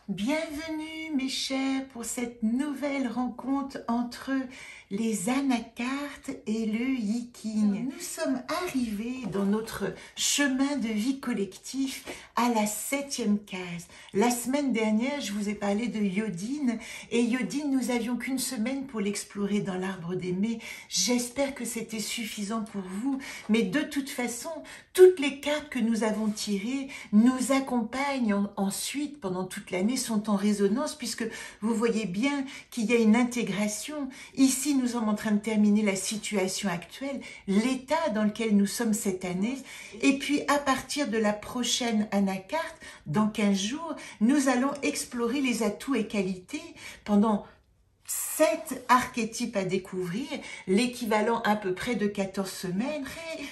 Bienvenue mes chers pour cette nouvelle rencontre entre les anacartes et le yiking. Nous sommes arrivés dans notre chemin de vie collectif à la 7e case. La semaine dernière, je vous ai parlé de Yodine et Yodine, nous avions qu'une semaine pour l'explorer dans l'arbre d'aimer. J'espère que c'était suffisant pour vous, mais de toute façon, toutes les cartes que nous avons tirées nous accompagnent ensuite pendant toute l'année, sont en résonance puisque vous voyez bien qu'il y a une intégration. Ici, nous sommes en train de terminer la situation actuelle, l'état dans lequel nous sommes cette année. Et puis, à partir de la prochaine anacarte, dans 15 jours, nous allons explorer les atouts et qualités pendant 7 archétypes à découvrir, l'équivalent à peu près de 14 semaines.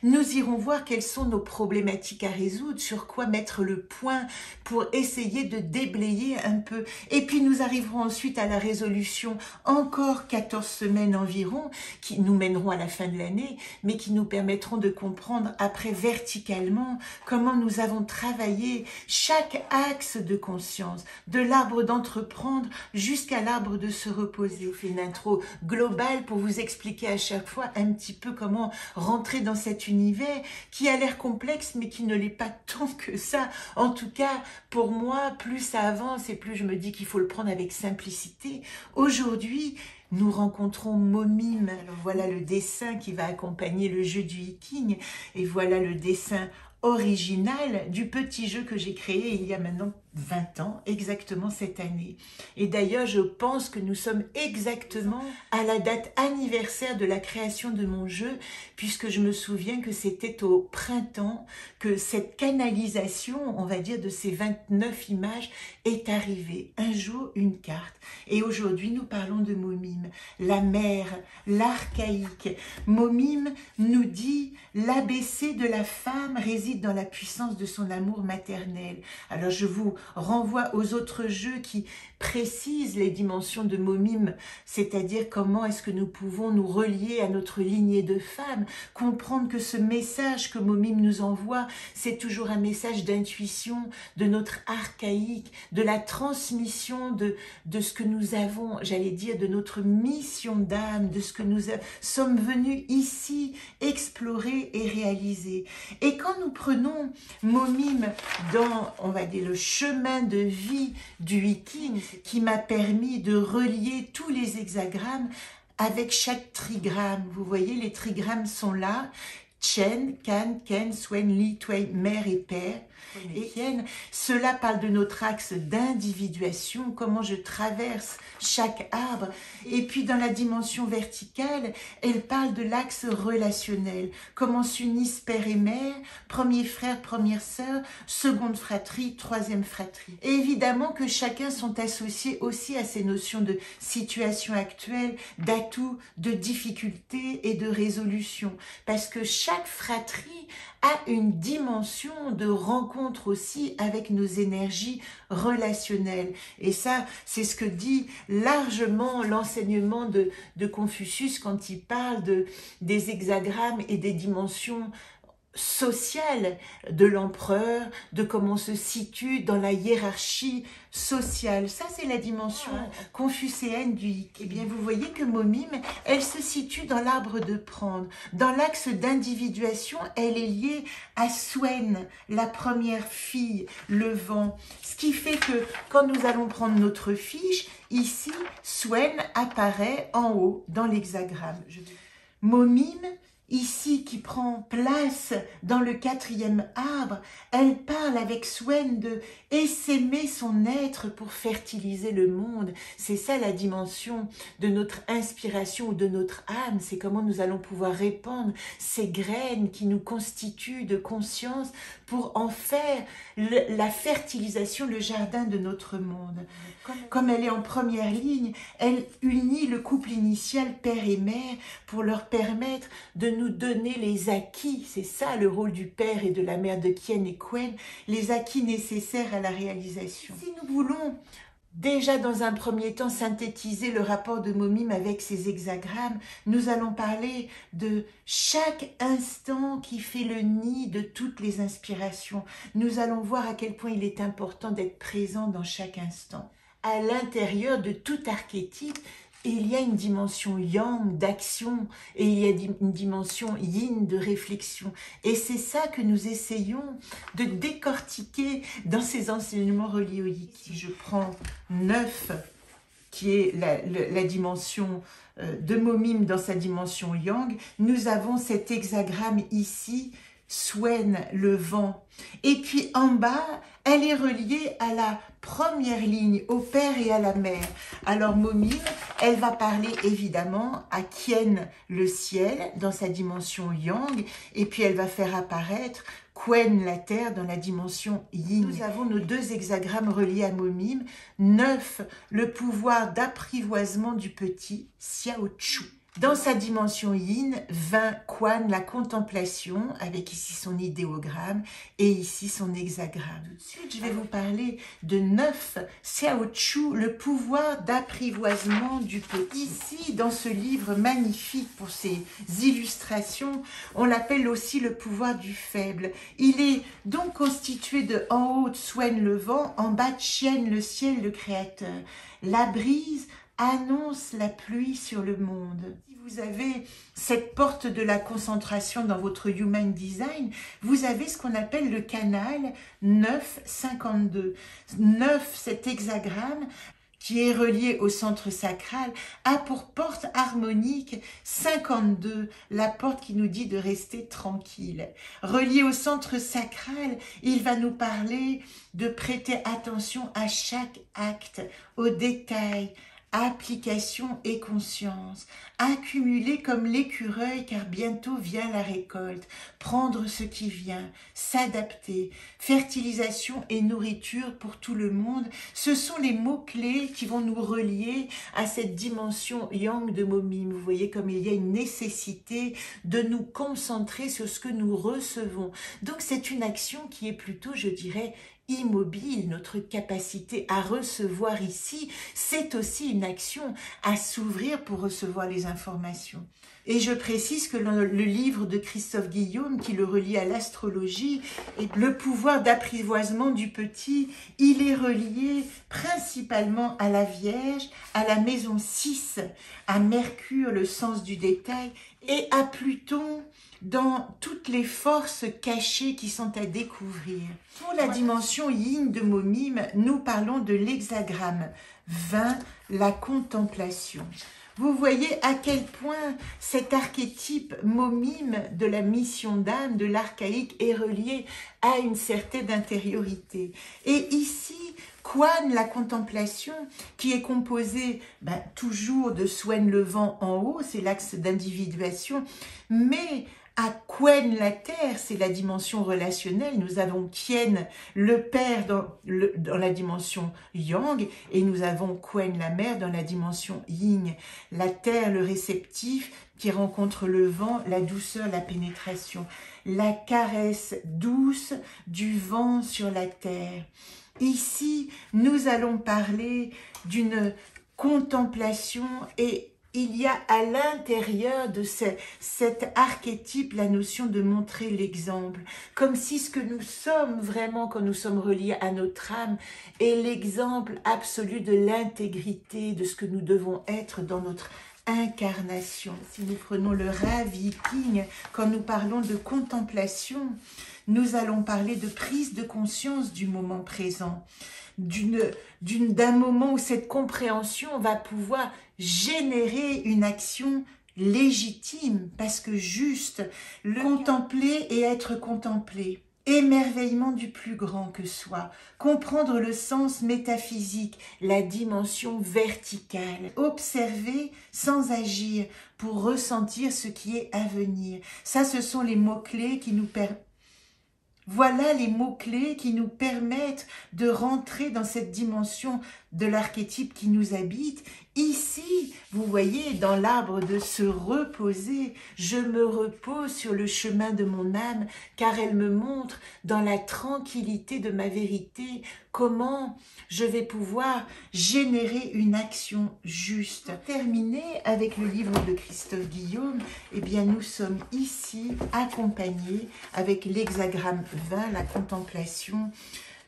Nous irons voir quelles sont nos problématiques à résoudre, sur quoi mettre le point pour essayer de déblayer un peu. Et puis nous arriverons ensuite à la résolution, encore 14 semaines environ, qui nous mèneront à la fin de l'année, mais qui nous permettront de comprendre après verticalement comment nous avons travaillé chaque axe de conscience, de l'arbre d'entreprendre jusqu'à l'arbre de se reposer. Je vous fais une intro globale pour vous expliquer à chaque fois un petit peu comment rentrer dans cet univers qui a l'air complexe mais qui ne l'est pas tant que ça. En tout cas, pour moi, plus ça avance et plus je me dis qu'il faut le prendre avec simplicité. Aujourd'hui, nous rencontrons Momime. Alors voilà le dessin qui va accompagner le jeu du yiking et voilà le dessin original du petit jeu que j'ai créé il y a maintenant 20 ans, exactement cette année. Et d'ailleurs, je pense que nous sommes exactement à la date anniversaire de la création de mon jeu, puisque je me souviens que c'était au printemps que cette canalisation, on va dire, de ces 29 images est arrivée. Un jour, une carte. Et aujourd'hui, nous parlons de Momime, la mère, l'archaïque. Momime nous dit l'ABC de la femme réside dans la puissance de son amour maternel. Alors, je vous renvoie aux autres jeux qui précisent les dimensions de Momime, c'est-à-dire comment est-ce que nous pouvons nous relier à notre lignée de femmes, comprendre que ce message que Momime nous envoie, c'est toujours un message d'intuition, de notre archaïque, de la transmission de ce que nous avons, j'allais dire, de notre mission d'âme, de ce que nous sommes venus ici explorer et réaliser. Et quand nous prenons Momime dans, on va dire, le chemin de vie du yiking qui m'a permis de relier tous les hexagrammes avec chaque trigramme. Vous voyez, les trigrammes sont là. Chen, Kan, Ken, Swen, Li, Twei, mère et père. Et cela parle de notre axe d'individuation, comment je traverse chaque arbre. Et puis dans la dimension verticale, elle parle de l'axe relationnel, comment s'unissent père et mère, premier frère, première sœur, seconde fratrie, troisième fratrie. Et évidemment que chacun sont associés aussi à ces notions de situation actuelle, d'atouts, de difficultés et de résolution. Parce que chaque fratrie a une dimension de rencontre aussi avec nos énergies relationnelles. Et ça, c'est ce que dit largement l'enseignement de Confucius quand il parle des hexagrammes et des dimensions sociale de l'empereur, de comment on se situe dans la hiérarchie sociale. Ça, c'est la dimension confucéenne du yiking. Eh bien, vous voyez que Momime, elle se situe dans l'arbre de prendre. Dans l'axe d'individuation, elle est liée à Swen, la première fille, le vent. Ce qui fait que quand nous allons prendre notre fiche, ici, Swen apparaît en haut dans l'hexagramme. Momime, ici qui prend place dans le 4e arbre, elle parle avec Swen de essaimer son être pour fertiliser le monde. C'est ça la dimension de notre inspiration ou de notre âme, c'est comment nous allons pouvoir répandre ces graines qui nous constituent de conscience pour en faire la fertilisation, le jardin de notre monde. Comme elle est en première ligne, elle unit le couple initial père et mère pour leur permettre de nous donner les acquis, c'est ça le rôle du père et de la mère de Kien et Quen, les acquis nécessaires à la réalisation. Si nous voulons déjà dans un premier temps synthétiser le rapport de Momim avec ces hexagrammes. Nous allons parler de chaque instant qui fait le nid de toutes les inspirations. Nous allons voir à quel point il est important d'être présent dans chaque instant. À l'intérieur de tout archétype, il y a une dimension yang d'action et il y a une dimension yin de réflexion. Et c'est ça que nous essayons de décortiquer dans ces enseignements reliés au Yi. Si je prends 9, qui est la dimension de Momim dans sa dimension yang, nous avons cet hexagramme ici, Swen, le vent. Et puis en bas, elle est reliée à la première ligne, au père et à la mère. Alors Momim, elle va parler évidemment à Kien, le ciel, dans sa dimension yang, et puis elle va faire apparaître Quen, la terre, dans la dimension yin. Nous avons nos deux hexagrammes reliés à Momim. 9, le pouvoir d'apprivoisement du petit, Xiao Chu. Dans sa dimension yin, 20, Quan, la contemplation, avec ici son idéogramme et ici son hexagramme. Tout de suite, je vais vous parler de 9, Xiao Chu, le pouvoir d'apprivoisement du petit. Ici, dans ce livre magnifique pour ses illustrations, on l'appelle aussi le pouvoir du faible. Il est donc constitué de en haut, Swen le vent, en bas, Chien le ciel, le créateur. La brise annonce la pluie sur le monde. Si vous avez cette porte de la concentration dans votre Human Design, vous avez ce qu'on appelle le canal 952. 9, cet hexagramme qui est relié au centre sacral, a pour porte harmonique 52, la porte qui nous dit de rester tranquille. Relié au centre sacral, il va nous parler de prêter attention à chaque acte, aux détails, application et conscience, accumuler comme l'écureuil car bientôt vient la récolte, prendre ce qui vient, s'adapter, fertilisation et nourriture pour tout le monde, ce sont les mots-clés qui vont nous relier à cette dimension yang de Momim. Vous voyez comme il y a une nécessité de nous concentrer sur ce que nous recevons. Donc c'est une action qui est plutôt, je dirais, immobile. Notre capacité à recevoir ici, c'est aussi une action à s'ouvrir pour recevoir les informations. Et je précise que le livre de Christophe Guillaume, qui le relie à l'astrologie, et le pouvoir d'apprivoisement du petit, il est relié principalement à la Vierge, à la maison 6, à Mercure, le sens du détail, et à Pluton, dans toutes les forces cachées qui sont à découvrir. Pour la dimension yin de Momim, nous parlons de l'hexagramme 20, la contemplation. Vous voyez à quel point cet archétype Momim de la mission d'âme, de l'archaïque, est relié à une certaine intériorité. Et ici, Quan, la contemplation, qui est composée toujours de Swen le vent en haut, c'est l'axe d'individuation, mais à Quen, la terre, c'est la dimension relationnelle. Nous avons Kien, le père, dans la dimension yang, et nous avons Quen, la mère, dans la dimension yin. La terre, le réceptif, qui rencontre le vent, la douceur, la pénétration. La caresse douce du vent sur la terre. Ici, nous allons parler d'une contemplation et il y a à l'intérieur de cet archétype la notion de montrer l'exemple, comme si ce que nous sommes vraiment quand nous sommes reliés à notre âme est l'exemple absolu de l'intégrité, de ce que nous devons être dans notre incarnation. Si nous prenons le Rav Yiking, quand nous parlons de contemplation, nous allons parler de prise de conscience du moment présent, d'un moment où cette compréhension va pouvoir générer une action légitime, parce que juste, le contempler et être contemplé, émerveillement du plus grand que soi, comprendre le sens métaphysique, la dimension verticale, observer sans agir pour ressentir ce qui est à venir. Ça, ce sont les mots-clés qui nous permettent. Voilà les mots-clés qui nous permettent de rentrer dans cette dimension de l'archétype qui nous habite. Ici, vous voyez, dans l'arbre de se reposer, je me repose sur le chemin de mon âme, car elle me montre dans la tranquillité de ma vérité comment je vais pouvoir générer une action juste. Pour terminer avec le livre de Christophe Guillaume, eh bien nous sommes ici accompagnés avec l'hexagramme 20, la contemplation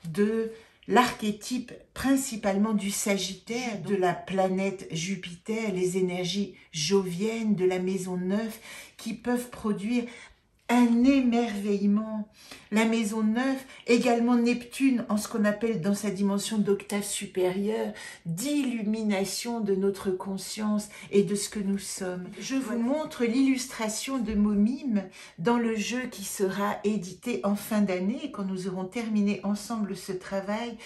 de l'archétype principalement du Sagittaire, de la planète Jupiter, les énergies joviennes de la maison 9 qui peuvent produire un émerveillement. La maison 9, également Neptune en ce qu'on appelle dans sa dimension d'octave supérieure, d'illumination de notre conscience et de ce que nous sommes. Je vous montre l'illustration de Momime dans le jeu qui sera édité en fin d'année, quand nous aurons terminé ensemble ce travail.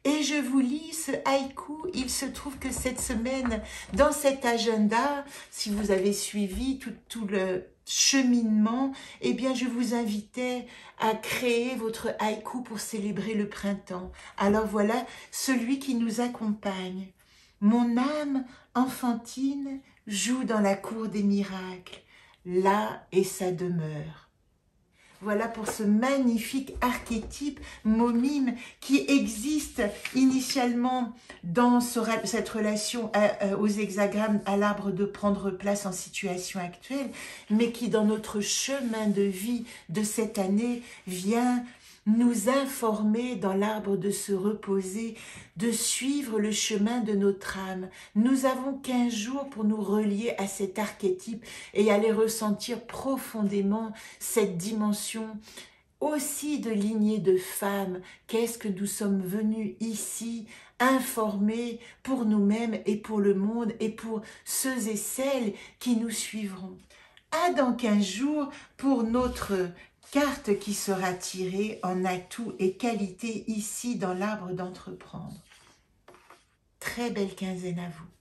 Et je vous lis ce haïku. Il se trouve que cette semaine, dans cet agenda, si vous avez suivi tout le cheminement, eh bien je vous invitais à créer votre haïku pour célébrer le printemps. Alors voilà celui qui nous accompagne. Mon âme enfantine joue dans la cour des miracles. Là est sa demeure. Voilà pour ce magnifique archétype Momime qui existe initialement dans cette relation aux hexagrammes, à l'arbre de prendre place en situation actuelle, mais qui dans notre chemin de vie de cette année vient nous informer dans l'arbre de se reposer, de suivre le chemin de notre âme. Nous avons 15 jours pour nous relier à cet archétype et aller ressentir profondément cette dimension aussi de lignée de femmes. Qu'est-ce que nous sommes venus ici informer pour nous-mêmes et pour le monde et pour ceux et celles qui nous suivront. À dans 15 jours pour notre carte qui sera tirée en atout et qualité ici dans l'arbre d'entreprendre. Très belle quinzaine à vous.